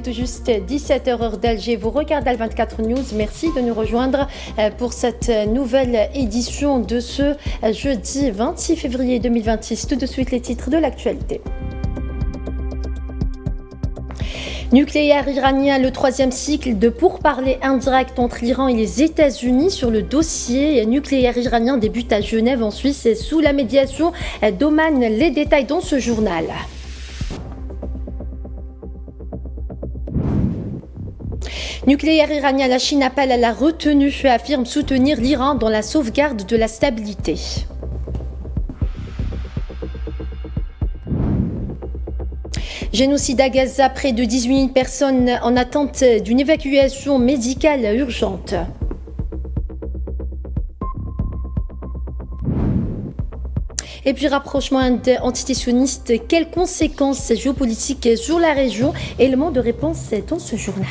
est tout juste 17h heure d'Alger. Vous regardez Al24 News. Merci de nous rejoindre pour cette nouvelle édition de ce jeudi 26 février 2026. Tout de suite, les titres de l'actualité. Nucléaire iranien, le troisième cycle de pourparlers indirects entre l'Iran et les États-Unis sur le dossier nucléaire iranien débute à Genève en Suisse sous la médiation d'Oman. Les détails dans ce journal. Nucléaire iranien, la Chine appelle à la retenue et affirme soutenir l'Iran dans la sauvegarde de la stabilité. Génocide à Gaza, près de 18 000 personnes en attente d'une évacuation médicale urgente. Et puis rapprochement antitissionniste, quelles conséquences géopolitiques sur la région? Élément de réponse dans ce journal.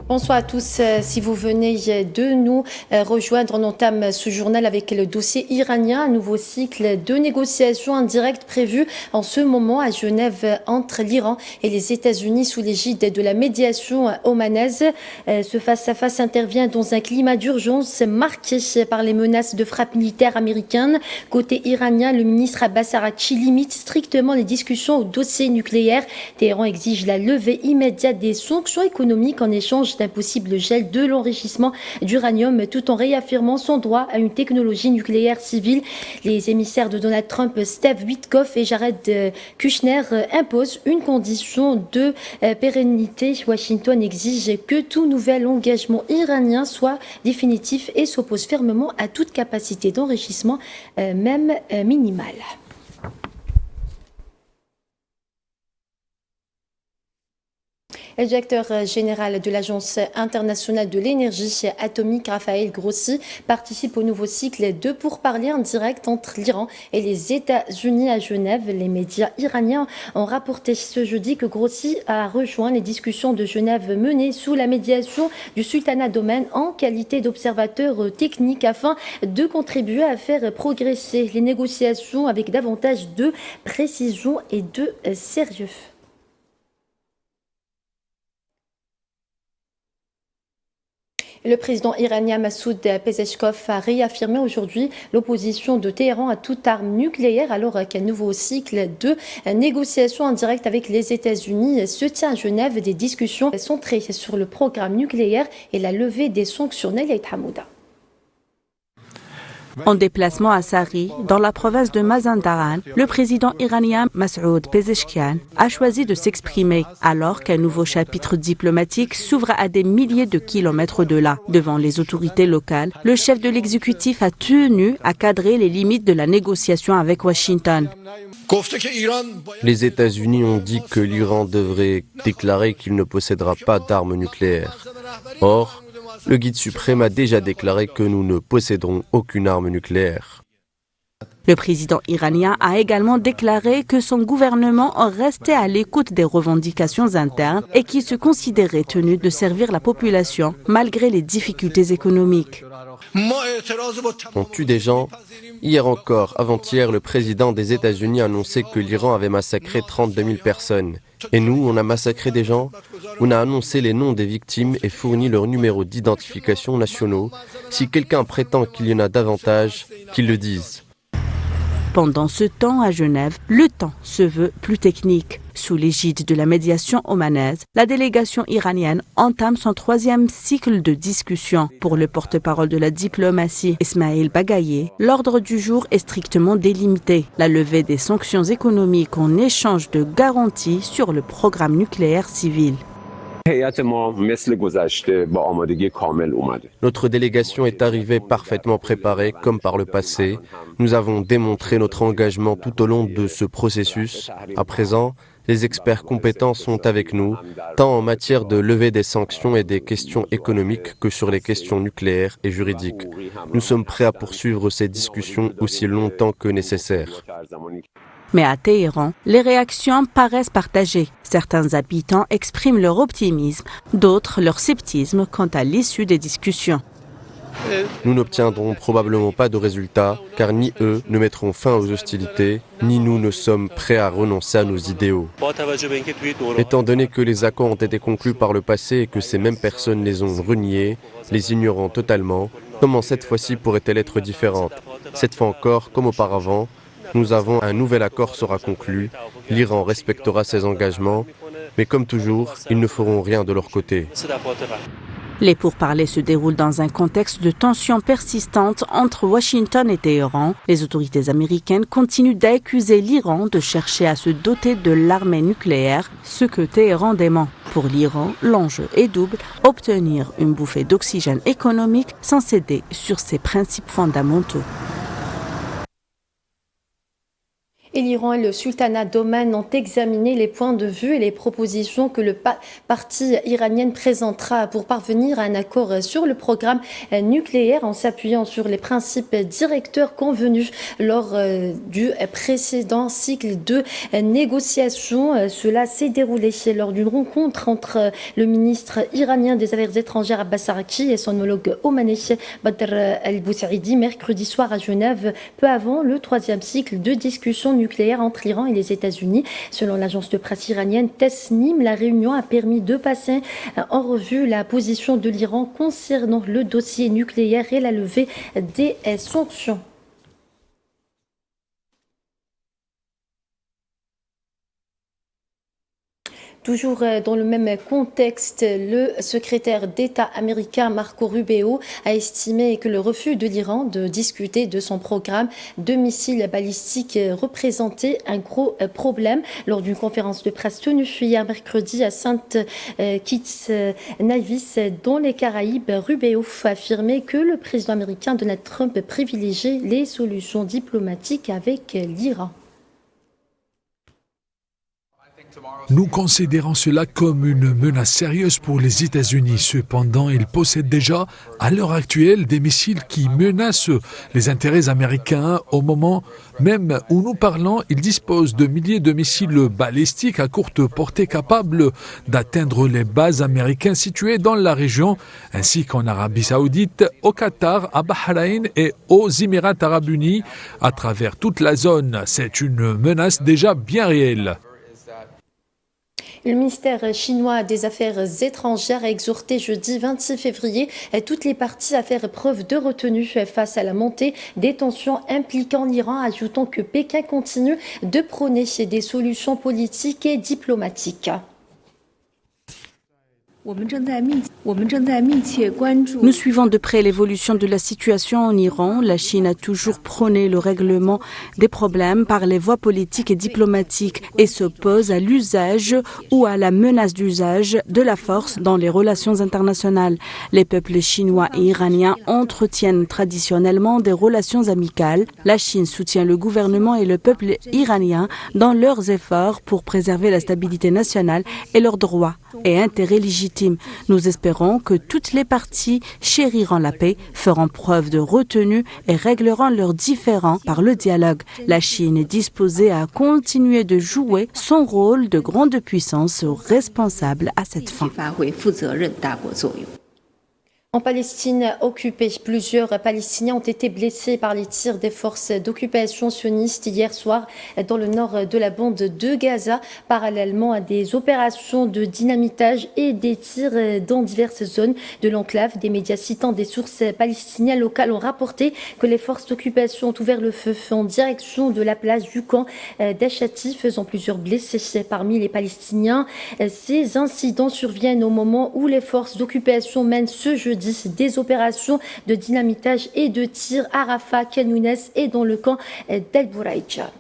Bonsoir à tous. Si vous venez de nous rejoindre, on entame ce journal avec le dossier iranien, un nouveau cycle de négociations indirectes prévu en ce moment à Genève entre l'Iran et les États-Unis sous l'égide de la médiation omanaise. Ce face-à-face intervient dans un climat d'urgence marqué par les menaces de frappe militaire américaine. Côté iranien, le ministre Abbas Araghchi limite strictement les discussions au dossier nucléaire. Téhéran exige la levée immédiate des sanctions économiques en échange d'un possible gel de l'enrichissement d'uranium tout en réaffirmant son droit à une technologie nucléaire civile. Les émissaires de Donald Trump, Steve Witkoff et Jared Kushner imposent une condition de pérennité. Washington exige que tout nouvel engagement iranien soit définitif et s'oppose fermement à toute capacité d'enrichissement, même minimale. Le directeur général de l'Agence internationale de l'énergie atomique, Raphaël Grossi, participe au nouveau cycle de pourparlers indirects entre l'Iran et les États-Unis à Genève. Les médias iraniens ont rapporté ce jeudi que Grossi a rejoint les discussions de Genève menées sous la médiation du sultanat d'Oman en qualité d'observateur technique afin de contribuer à faire progresser les négociations avec davantage de précision et de sérieux. Le président iranien Massoud Pezeshkov a réaffirmé aujourd'hui l'opposition de Téhéran à toute arme nucléaire alors qu'un nouveau cycle de négociations indirectes avec les États-Unis se tient à Genève. Des discussions centrées sur le programme nucléaire et la levée des sanctions. Nelly Hamouda. En déplacement à Sari, dans la province de Mazandaran, le président iranien Massoud Pezeshkian a choisi de s'exprimer alors qu'un nouveau chapitre diplomatique s'ouvre à des milliers de kilomètres de là. Devant les autorités locales, le chef de l'exécutif a tenu à cadrer les limites de la négociation avec Washington. Les États-Unis ont dit que l'Iran devrait déclarer qu'il ne possédera pas d'armes nucléaires. Or, le guide suprême a déjà déclaré que nous ne posséderons aucune arme nucléaire. Le président iranien a également déclaré que son gouvernement restait à l'écoute des revendications internes et qu'il se considérait tenu de servir la population malgré les difficultés économiques. On tue des gens. Hier encore, avant-hier, le président des États-Unis a annoncé que l'Iran avait massacré 32 000 personnes. Et nous, on a massacré des gens. On a annoncé les noms des victimes et fourni leurs numéros d'identification nationaux. Si quelqu'un prétend qu'il y en a davantage, qu'il le dise. Pendant ce temps, à Genève, le temps se veut plus technique. Sous l'égide de la médiation omanaise, la délégation iranienne entame son troisième cycle de discussion. Pour le porte-parole de la diplomatie, Ismail Bagaïé, l'ordre du jour est strictement délimité. La levée des sanctions économiques en échange de garanties sur le programme nucléaire civil. Notre délégation est arrivée parfaitement préparée, comme par le passé. Nous avons démontré notre engagement tout au long de ce processus. À présent, les experts compétents sont avec nous, tant en matière de levée des sanctions et des questions économiques que sur les questions nucléaires et juridiques. Nous sommes prêts à poursuivre ces discussions aussi longtemps que nécessaire. Mais à Téhéran, les réactions paraissent partagées. Certains habitants expriment leur optimisme, d'autres leur sceptisme quant à l'issue des discussions. Nous n'obtiendrons probablement pas de résultats, car ni eux ne mettront fin aux hostilités, ni nous ne sommes prêts à renoncer à nos idéaux. Étant donné que les accords ont été conclus par le passé et que ces mêmes personnes les ont reniés, les ignorant totalement, comment cette fois-ci pourrait-elle être différente? Cette fois encore, comme auparavant, nous avons un nouvel accord sera conclu, l'Iran respectera ses engagements, mais comme toujours, ils ne feront rien de leur côté. Les pourparlers se déroulent dans un contexte de tensions persistantes entre Washington et Téhéran. Les autorités américaines continuent d'accuser l'Iran de chercher à se doter de l'armée nucléaire, ce que Téhéran dément. Pour l'Iran, l'enjeu est double, obtenir une bouffée d'oxygène économique sans céder sur ses principes fondamentaux. Et l'Iran et le sultanat d'Oman ont examiné les points de vue et les propositions que le parti iranien présentera pour parvenir à un accord sur le programme nucléaire en s'appuyant sur les principes directeurs convenus lors du précédent cycle de négociations. Cela s'est déroulé lors d'une rencontre entre le ministre iranien des Affaires étrangères Abbas Araqchi et son homologue omanais Badr al-Boussaidi mercredi soir à Genève, peu avant le troisième cycle de discussion nucléaire entre l'Iran et les États-Unis. Selon l'agence de presse iranienne Tasnim, la réunion a permis de passer en revue la position de l'Iran concernant le dossier nucléaire et la levée des sanctions. Toujours dans le même contexte, le secrétaire d'État américain Marco Rubio a estimé que le refus de l'Iran de discuter de son programme de missiles balistiques représentait un gros problème. Lors d'une conférence de presse tenue hier mercredi à Saint Kitts Nevis dans les Caraïbes, Rubio a affirmé que le président américain Donald Trump privilégiait les solutions diplomatiques avec l'Iran. Nous considérons cela comme une menace sérieuse pour les États-Unis. Cependant, ils possèdent déjà, à l'heure actuelle, des missiles qui menacent les intérêts américains. Au moment même où nous parlons, ils disposent de milliers de missiles balistiques à courte portée capables d'atteindre les bases américaines situées dans la région, ainsi qu'en Arabie Saoudite, au Qatar, à Bahreïn et aux Émirats Arabes Unis, à travers toute la zone. C'est une menace déjà bien réelle. Le ministère chinois des Affaires étrangères a exhorté jeudi 26 février toutes les parties à faire preuve de retenue face à la montée des tensions impliquant l'Iran, ajoutant que Pékin continue de prôner des solutions politiques et diplomatiques. Nous suivons de près l'évolution de la situation en Iran. La Chine a toujours prôné le règlement des problèmes par les voies politiques et diplomatiques et s'oppose à l'usage ou à la menace d'usage de la force dans les relations internationales. Les peuples chinois et iraniens entretiennent traditionnellement des relations amicales. La Chine soutient le gouvernement et le peuple iranien dans leurs efforts pour préserver la stabilité nationale et leurs droits et intérêts légitimes. Nous espérons que toutes les parties chériront la paix, feront preuve de retenue et régleront leurs différends par le dialogue. La Chine est disposée à continuer de jouer son rôle de grande puissance responsable à cette fin. En Palestine occupée, plusieurs Palestiniens ont été blessés par les tirs des forces d'occupation sionistes hier soir dans le nord de la bande de Gaza, parallèlement à des opérations de dynamitage et des tirs dans diverses zones de l'enclave. Des médias citant des sources palestiniennes locales ont rapporté que les forces d'occupation ont ouvert le feu en direction de la place du camp d'Achati, faisant plusieurs blessés parmi les Palestiniens. Ces incidents surviennent au moment où les forces d'occupation mènent ce jeudi des opérations de dynamitage et de tir à Rafah, Khan Younes et dans le camp d'El Bouraïcha.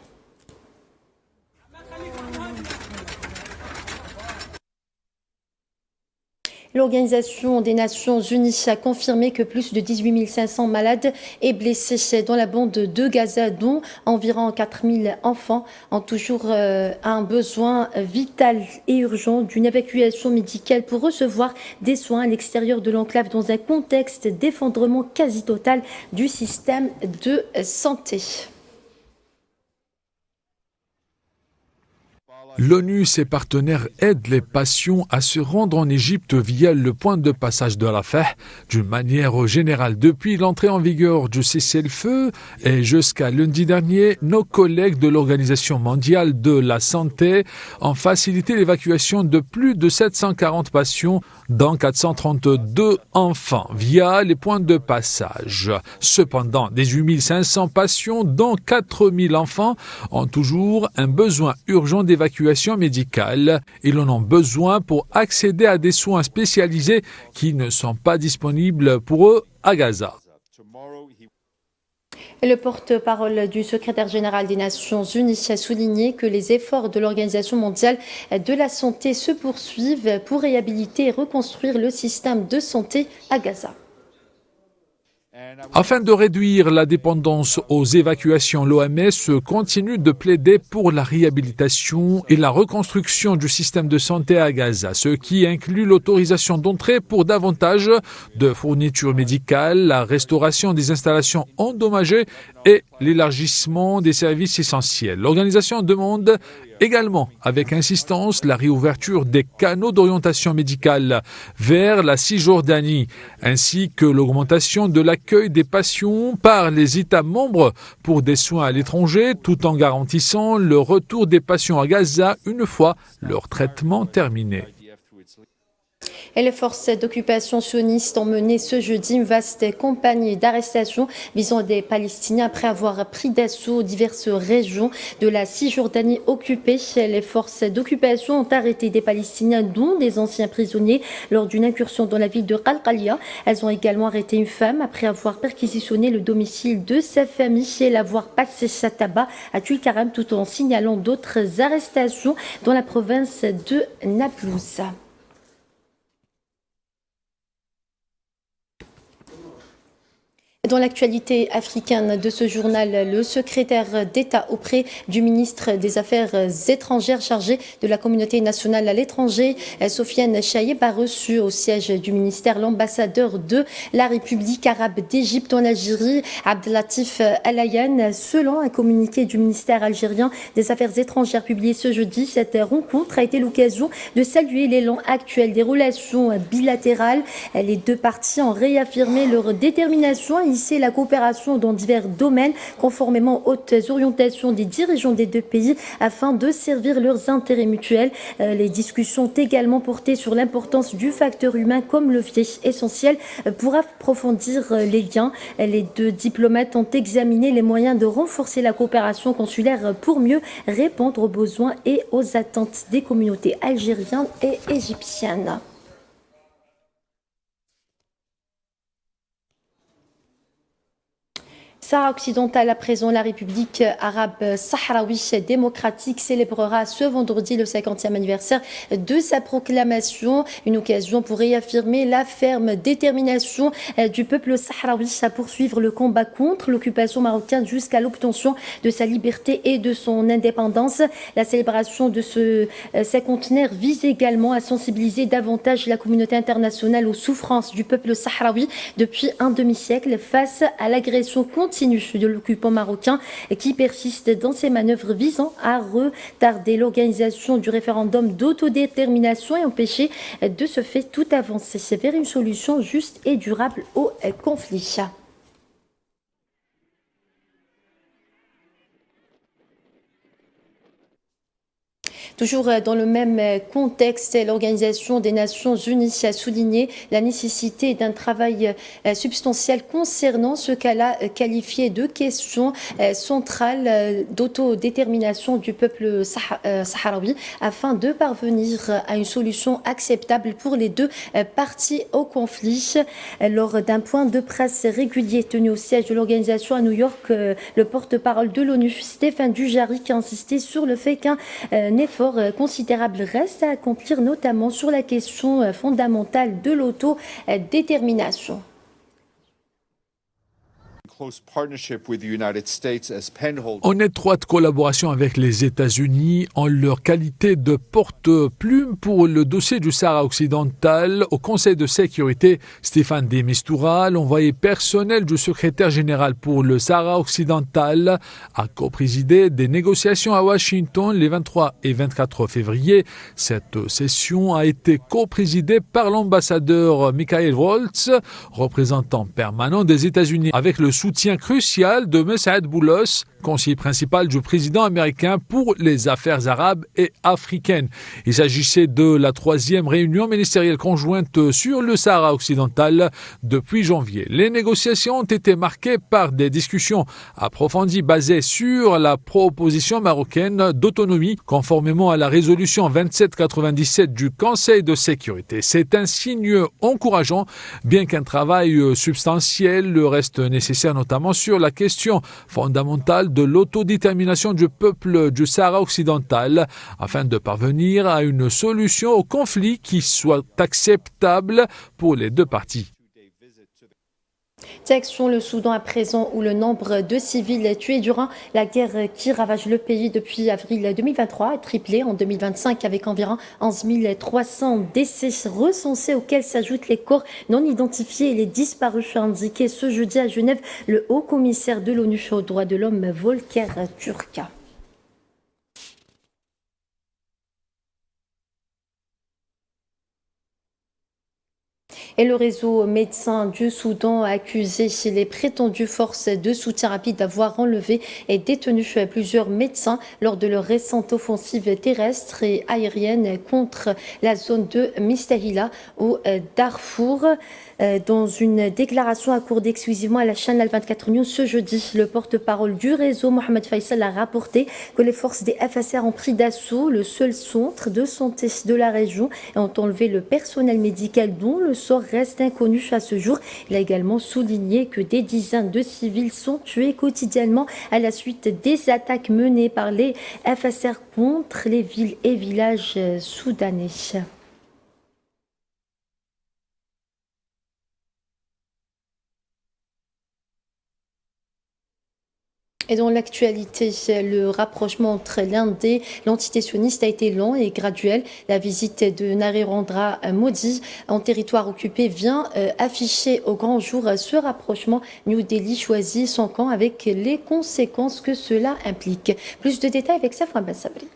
L'Organisation des Nations Unies a confirmé que plus de 18 500 malades et blessés dans la bande de Gaza, dont environ 4 000 enfants, ont toujours un besoin vital et urgent d'une évacuation médicale pour recevoir des soins à l'extérieur de l'enclave dans un contexte d'effondrement quasi total du système de santé. L'ONU et ses partenaires aident les patients à se rendre en Égypte via le point de passage de Rafah. D'une manière générale, depuis l'entrée en vigueur du cessez-le-feu et jusqu'à lundi dernier, nos collègues de l'Organisation mondiale de la santé ont facilité l'évacuation de plus de 740 patients, dont 432 enfants, via les points de passage. Cependant, 18 500 patients, dont 4 000 enfants, ont toujours un besoin urgent d'évacuation médicale. Ils en ont besoin pour accéder à des soins spécialisés qui ne sont pas disponibles pour eux à Gaza. Le porte-parole du secrétaire général des Nations Unies a souligné que les efforts de l'Organisation mondiale de la santé se poursuivent pour réhabiliter et reconstruire le système de santé à Gaza. Afin de réduire la dépendance aux évacuations, l'OMS continue de plaider pour la réhabilitation et la reconstruction du système de santé à Gaza, ce qui inclut l'autorisation d'entrée pour davantage de fournitures médicales, la restauration des installations endommagées et l'élargissement des services essentiels. L'organisation demande également, avec insistance, la réouverture des canaux d'orientation médicale vers la Cisjordanie, ainsi que l'augmentation de l'accueil des patients par les États membres pour des soins à l'étranger, tout en garantissant le retour des patients à Gaza une fois leur traitement terminé. Et les forces d'occupation sionistes ont mené ce jeudi une vaste campagne d'arrestation visant des Palestiniens après avoir pris d'assaut diverses régions de la Cisjordanie occupée. Les forces d'occupation ont arrêté des Palestiniens, dont des anciens prisonniers, lors d'une incursion dans la ville de Qalqalia. Elles ont également arrêté une femme après avoir perquisitionné le domicile de sa famille et l'avoir passé sa tabac à Tulkarem, tout en signalant d'autres arrestations dans la province de Naplouse. Dans l'actualité africaine de ce journal, le secrétaire d'État auprès du ministre des Affaires étrangères chargé de la communauté nationale à l'étranger, Sofiane Chaïeb, a reçu au siège du ministère l'ambassadeur de la République arabe d'Égypte en Algérie, Abdelatif Alayan. Selon un communiqué du ministère algérien des Affaires étrangères publié ce jeudi, cette rencontre a été l'occasion de saluer l'élan actuel des relations bilatérales. Les deux parties ont réaffirmé leur détermination à initier la coopération dans divers domaines, conformément aux hautes orientations des dirigeants des deux pays, afin de servir leurs intérêts mutuels. Les discussions ont également porté sur l'importance du facteur humain comme levier essentiel pour approfondir les liens. Les deux diplomates ont examiné les moyens de renforcer la coopération consulaire pour mieux répondre aux besoins et aux attentes des communautés algériennes et égyptiennes. Sahara occidentale, à présent, la République arabe sahraoui démocratique célébrera ce vendredi le 50e anniversaire de sa proclamation. Une occasion pour réaffirmer la ferme détermination du peuple sahraoui à poursuivre le combat contre l'occupation marocaine jusqu'à l'obtention de sa liberté et de son indépendance. La célébration de ce cinquantenaire vise également à sensibiliser davantage la communauté internationale aux souffrances du peuple sahraoui depuis un demi-siècle face à l'agression continue de l'occupant marocain qui persiste dans ses manœuvres visant à retarder l'organisation du référendum d'autodétermination et empêcher de ce fait toute avancée vers une solution juste et durable au conflit. Toujours dans le même contexte, l'Organisation des Nations Unies a souligné la nécessité d'un travail substantiel concernant ce qu'elle a qualifié de question centrale d'autodétermination du peuple sahraoui afin de parvenir à une solution acceptable pour les deux parties au conflit. Lors d'un point de presse régulier tenu au siège de l'organisation à New York, le porte-parole de l'ONU, Stéphane Dujarric, a insisté sur le fait qu'un effort considérable reste à accomplir, notamment sur la question fondamentale de l'autodétermination. En étroite collaboration avec les États-Unis en leur qualité de porte-plume pour le dossier du Sahara occidental au Conseil de sécurité, Stéphane de Mistura, l'envoyé personnel du secrétaire général pour le Sahara occidental, a coprésidé des négociations à Washington les 23 et 24 février. Cette session a été coprésidée par l'ambassadeur Michael Waltz, représentant permanent des États-Unis, avec le soutien crucial de Messaad Boulos, conseiller principal du président américain pour les affaires arabes et africaines. Il s'agissait de la 3e réunion ministérielle conjointe sur le Sahara occidental depuis janvier. Les négociations ont été marquées par des discussions approfondies basées sur la proposition marocaine d'autonomie conformément à la résolution 2797 du Conseil de sécurité. C'est un signe encourageant, bien qu'un travail substantiel reste nécessaire, notamment sur la question fondamentale de l'autodétermination du peuple du Sahara occidental, afin de parvenir à une solution au conflit qui soit acceptable pour les deux parties. Direction le Soudan à présent, où le nombre de civils tués durant la guerre qui ravage le pays depuis avril 2023 a triplé en 2025 avec environ 11 300 décès recensés, auxquels s'ajoutent les corps non identifiés et les disparus, a indiqué ce jeudi à Genève le haut-commissaire de l'ONU aux droits de l'homme Volker Turk. Et le réseau Médecins du Soudan a accusé les prétendues forces de soutien rapide d'avoir enlevé et détenu plusieurs médecins lors de leur récente offensive terrestre et aérienne contre la zone de Mistahila au Darfour. Dans une déclaration accordée exclusivement à la chaîne Al24 News ce jeudi, le porte-parole du réseau, Mohamed Faisal, a rapporté que les forces des FSR ont pris d'assaut le seul centre de santé de la région et ont enlevé le personnel médical dont le sort reste inconnu à ce jour. Il a également souligné que des dizaines de civils sont tués quotidiennement à la suite des attaques menées par les FSR contre les villes et villages soudanais. Et dans l'actualité, le rapprochement entre l'Inde et l'entité sioniste a été lent et graduel. La visite de Narendra Modi en territoire occupé vient afficher au grand jour ce rapprochement. New Delhi choisit son camp avec les conséquences que cela implique. Plus de détails avec Safwan Bassabri.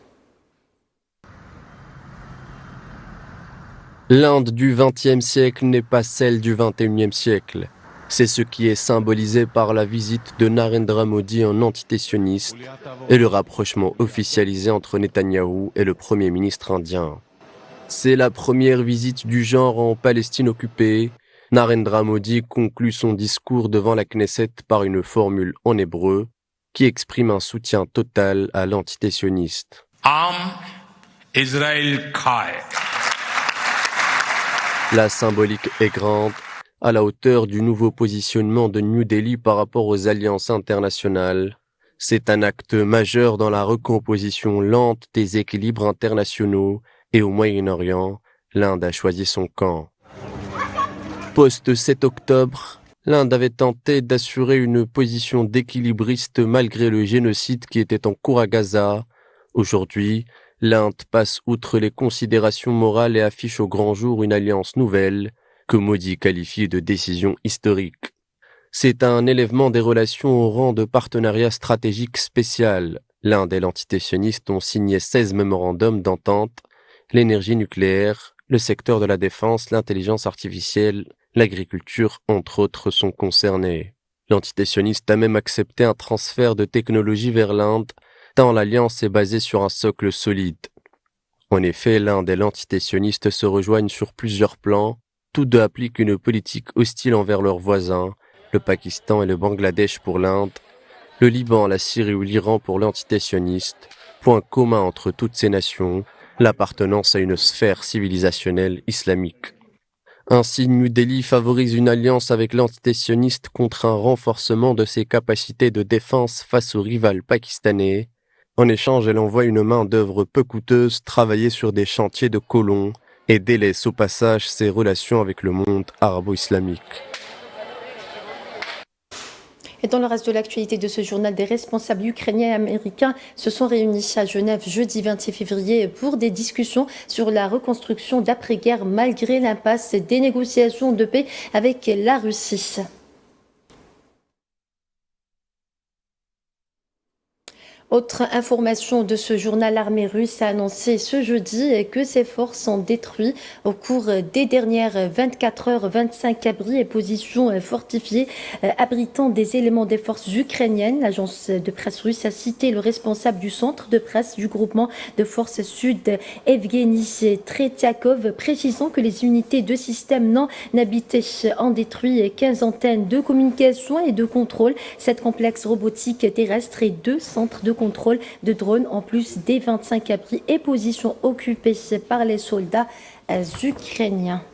L'Inde du XXe siècle n'est pas celle du XXIe siècle. C'est ce qui est symbolisé par la visite de Narendra Modi en entité sioniste et le rapprochement officialisé entre Netanyahou et le Premier ministre indien. C'est la première visite du genre en Palestine occupée. Narendra Modi conclut son discours devant la Knesset par une formule en hébreu qui exprime un soutien total à l'entité sioniste. Am Israël Khai. La symbolique est grande, à la hauteur du nouveau positionnement de New Delhi par rapport aux alliances internationales. C'est un acte majeur dans la recomposition lente des équilibres internationaux et au Moyen-Orient, l'Inde a choisi son camp. Post-7 octobre, l'Inde avait tenté d'assurer une position d'équilibriste malgré le génocide qui était en cours à Gaza. Aujourd'hui, l'Inde passe outre les considérations morales et affiche au grand jour une alliance nouvelle, que Modi qualifie de décision historique. C'est un élèvement des relations au rang de partenariat stratégique spécial. L'Inde et l'entité sioniste ont signé 16 mémorandums d'entente. L'énergie nucléaire, le secteur de la défense, l'intelligence artificielle, l'agriculture, entre autres, sont concernés. L'entité sioniste a même accepté un transfert de technologie vers l'Inde, tant l'alliance est basée sur un socle solide. En effet, l'Inde et l'entité sioniste se rejoignent sur plusieurs plans. Tous deux appliquent une politique hostile envers leurs voisins, le Pakistan et le Bangladesh pour l'Inde, le Liban, la Syrie ou l'Iran pour l'entité sioniste. Point commun entre toutes ces nations, l'appartenance à une sphère civilisationnelle islamique. Ainsi, New Delhi favorise une alliance avec l'entité sioniste contre un renforcement de ses capacités de défense face au rival pakistanais. En échange, elle envoie une main-d'œuvre peu coûteuse travailler sur des chantiers de colons et délaisse au passage ses relations avec le monde arabo-islamique. Et dans le reste de l'actualité de ce journal, des responsables ukrainiens et américains se sont réunis à Genève jeudi 26 février pour des discussions sur la reconstruction d'après-guerre malgré l'impasse des négociations de paix avec la Russie. Autre information de ce journal, l'armée russe a annoncé ce jeudi que ses forces ont détruit au cours des dernières 24 heures 25 abris et positions fortifiées abritant des éléments des forces ukrainiennes. L'agence de presse russe a cité le responsable du centre de presse du groupement de forces sud, Evgeny Tretiakov, précisant que les unités de système non habités ont détruit 15 antennes de communication et de contrôle, 7 complexes robotiques terrestres et 2 centres de contrôle de drones, en plus des 25 abris et positions occupées par les soldats ukrainiens.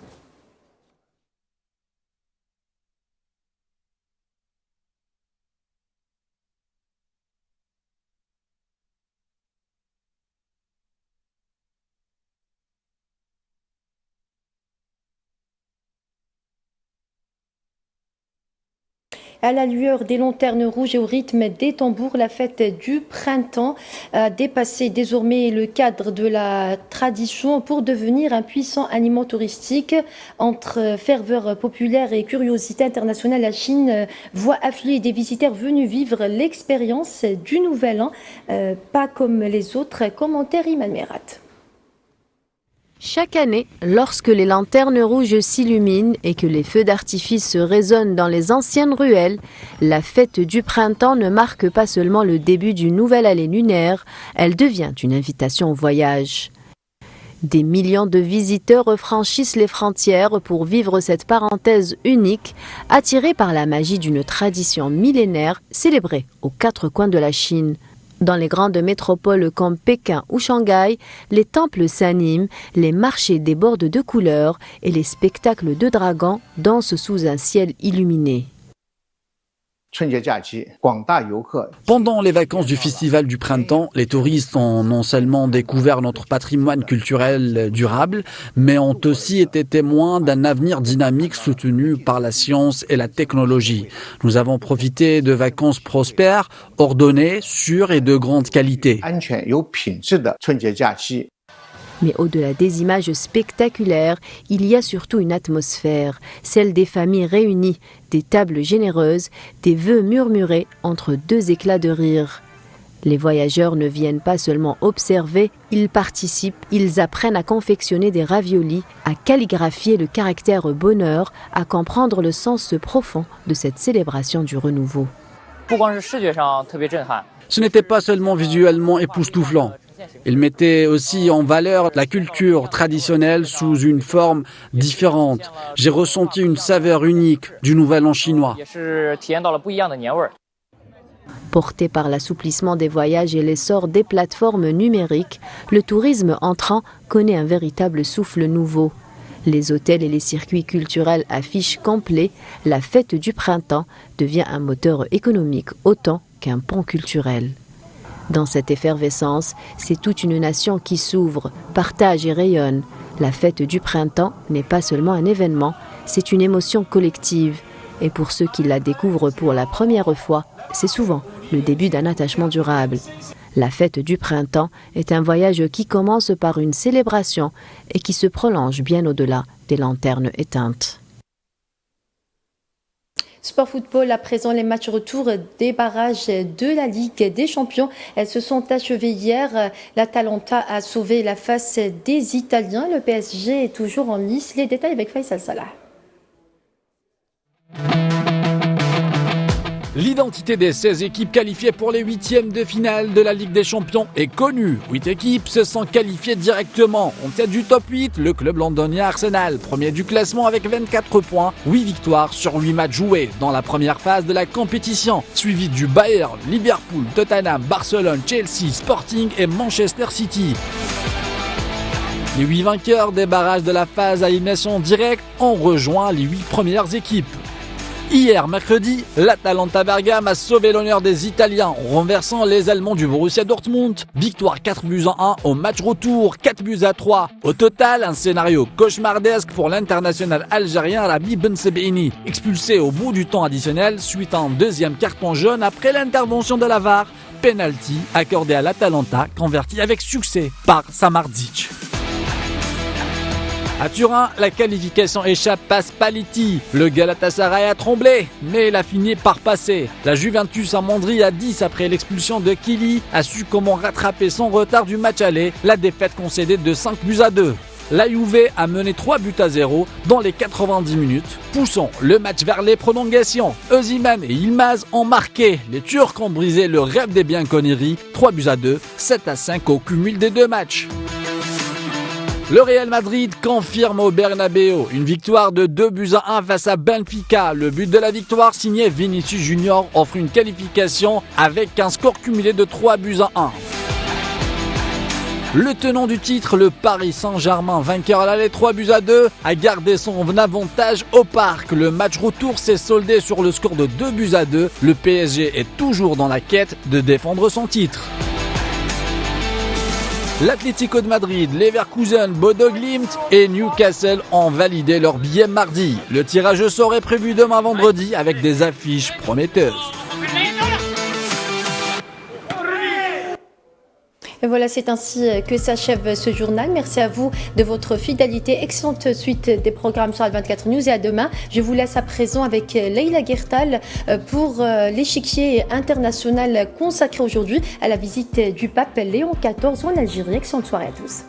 À la lueur des lanternes rouges et au rythme des tambours, la fête du printemps a dépassé désormais le cadre de la tradition pour devenir un puissant aliment touristique. Entre ferveur populaire et curiosité internationale, la Chine voit affluer des visiteurs venus vivre l'expérience du Nouvel An, pas comme les autres. Commentaire Iman Merat. Chaque année, lorsque les lanternes rouges s'illuminent et que les feux d'artifice résonnent dans les anciennes ruelles, la fête du printemps ne marque pas seulement le début d'une nouvelle année lunaire, elle devient une invitation au voyage. Des millions de visiteurs franchissent les frontières pour vivre cette parenthèse unique, attirés par la magie d'une tradition millénaire célébrée aux 4 coins de la Chine. Dans les grandes métropoles comme Pékin ou Shanghai, les temples s'animent, les marchés débordent de couleurs et les spectacles de dragons dansent sous un ciel illuminé. Pendant les vacances du Festival du Printemps, les touristes ont non seulement découvert notre patrimoine culturel durable, mais ont aussi été témoins d'un avenir dynamique soutenu par la science et la technologie. Nous avons profité de vacances prospères, ordonnées, sûres et de grande qualité. Mais au-delà des images spectaculaires, il y a surtout une atmosphère, celle des familles réunies, des tables généreuses, des vœux murmurés entre 2 éclats de rire. Les voyageurs ne viennent pas seulement observer, ils participent, ils apprennent à confectionner des raviolis, à calligraphier le caractère bonheur, à comprendre le sens profond de cette célébration du renouveau. Ce n'était pas seulement visuellement époustouflant. Il mettait aussi en valeur la culture traditionnelle sous une forme différente. J'ai ressenti une saveur unique du Nouvel An chinois. Porté par l'assouplissement des voyages et l'essor des plateformes numériques, le tourisme entrant connaît un véritable souffle nouveau. Les hôtels et les circuits culturels affichent complet, la fête du printemps devient un moteur économique autant qu'un pont culturel. Dans cette effervescence, c'est toute une nation qui s'ouvre, partage et rayonne. La fête du printemps n'est pas seulement un événement, c'est une émotion collective. Et pour ceux qui la découvrent pour la première fois, c'est souvent le début d'un attachement durable. La fête du printemps est un voyage qui commence par une célébration et qui se prolonge bien au-delà des lanternes éteintes. Sport football, à présent les matchs retour des barrages de la Ligue des Champions. Elles se sont achevées hier. L'Atalanta a sauvé la face des Italiens. Le PSG est toujours en lice. Les détails avec Faisal Salah. L'identité des 16 équipes qualifiées pour les 8e de finale de la Ligue des Champions est connue. 8 équipes se sont qualifiées directement. En tête du top 8, le club londonien Arsenal, premier du classement avec 24 points, 8 victoires sur 8 matchs joués dans la première phase de la compétition, suivi du Bayern, Liverpool, Tottenham, Barcelone, Chelsea, Sporting et Manchester City. Les 8 vainqueurs des barrages de la phase à élimination directe ont rejoint les 8 premières équipes. Hier, mercredi, l'Atalanta Bergame a sauvé l'honneur des Italiens en renversant les Allemands du Borussia Dortmund. Victoire 4-1 au match retour, 4-3. Au total, un scénario cauchemardesque pour l'international algérien Rabi Bensebaini, expulsé au bout du temps additionnel suite à un deuxième carton jaune après l'intervention de la VAR. Penalty accordé à l'Atalanta, converti avec succès par Samardzic. À Turin, la qualification échappe à Spalletti. Le Galatasaray a tremblé, mais il a fini par passer. La Juventus a mandri à 10 après l'expulsion de Kili, a su comment rattraper son retard du match aller, la défaite concédée de 5-2. La Juve a mené 3-0 dans les 90 minutes, poussant le match vers les prolongations. Osimhen et Yılmaz ont marqué. Les Turcs ont brisé le rêve des Bianconeri, 3-2, 7-5 au cumul des deux matchs. Le Real Madrid confirme au Bernabéu une victoire de 2-1 face à Benfica. Le but de la victoire signé Vinicius Junior offre une qualification avec un score cumulé de 3-1. Le tenant du titre, le Paris Saint-Germain, vainqueur à l'aller 3-2, a gardé son avantage au parc. Le match retour s'est soldé sur le score de 2-2. Le PSG est toujours dans la quête de défendre son titre. L'Atlético de Madrid, Leverkusen, Bodo Glimt et Newcastle ont validé leur billet mardi. Le tirage au sort est prévu demain vendredi avec des affiches prometteuses. Et voilà, c'est ainsi que s'achève ce journal. Merci à vous de votre fidélité. Excellente suite des programmes sur Al24 News et à demain. Je vous laisse à présent avec Leïla Guertal pour l'échiquier international consacré aujourd'hui à la visite du pape Léon XIV en Algérie. Excellente soirée à tous.